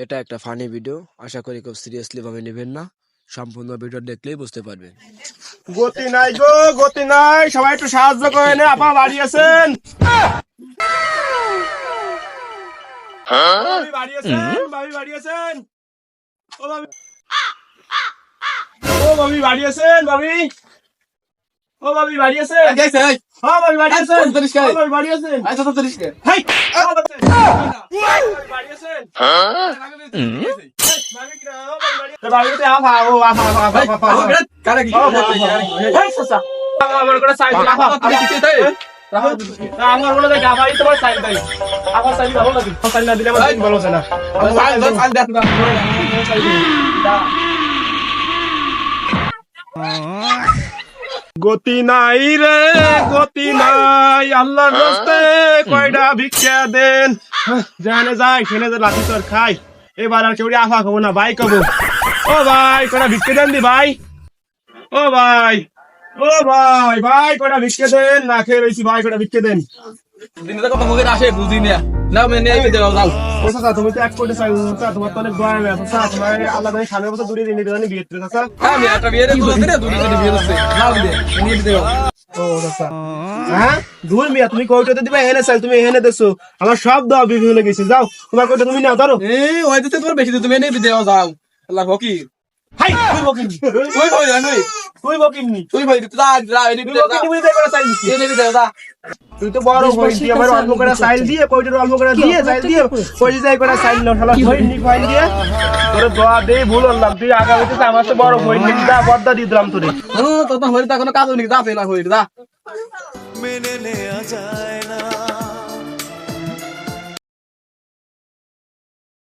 এটা একটা funny video, আশা করি খুব সিরিয়াসলি ভাবে নেবেন না, সম্পূর্ণ ভিডিও দেখলেই বুঝতে পারবেন। গতি নাই গো, গতি নাই, সবাই একটু সাহায্য করে নে। আপা বাড়ি আছেন? ভাবি বাড়ি আছেন? ভাবি বাড়ি আছেন? ও ভাবি, ও ভাবি বাড়ি আছেন? ভাবি, ও ভাবি বাড়ি আছেন? হ্যাঁ ভাবি বাড়ি আছেন? ও ভাবি বাড়ি আছেন? হেই, ও ভাবি বাড়ি আছেন? ভাবি কি না? ও ভাবি বাড়ি আছেন? ভাবি তো আফা, ও আফা আফা আফা আফা হেই চাচা, আমার করে সাইড আফা আমার বলে দেখ আমার তোমার সাইড দাই, আমার সাইড ভালো লাগে, সাইড না দিলে আমার দিন ভালো হচ্ছে না। গতি নাই রে, গতি নাই, আল্লাহর রাস্তে কয়টা ভিক্ষা দেন। জানে যাই খেলে যে লাঠি তোর খাই, এবার আর কেউ আফা খাবো না, ভাই খাবো। ও ভাই কয়টা ভিক্ষা দেন দি ভাই, ও ভাই, ও ভাই, ভাই কয়টা ভিক্ষা দেন, না খেয়ে রয়েছি, ভাই কয়টা ভিক্ষা দেন। ও চাচা তুমি তো এক কোটি চাই, চাচা তোমার তো অনেক দোয়া হবে, চাচা তোমার আল্লাহ জানি সামনের বছর দূরে নিয়ে জানি বিয়ে করে চাচা। ও চাচা, হ্যাঁ দুই মিয়া তুমি কয়টাতে দিবা, এনে চাই তুমি এনে দেছো, আমার সব দাও বিভিন্ন গেছে, যাও তোমার কয়টা তুমি নাও ধরো। হাই তুই বকিনি, তুই বকিনি, তুই বকিনি বুঝে করে চাই দিছি। তুই তো বড় হই, তুই আমার অল্প করে চাইল দিয়ে কয়টার অল্প করে দিয়ে চাইল দিয়ে কই যাই করে চাইল না শালা হইনি কইল দিয়ে তোরে দোয়া দেই ভুল হলাম, তুই আগামীতে আমার তো বড় হই নি, যা বর্দা দিয়ে দিলাম তোরে। মেনে নেওয়া যায় না।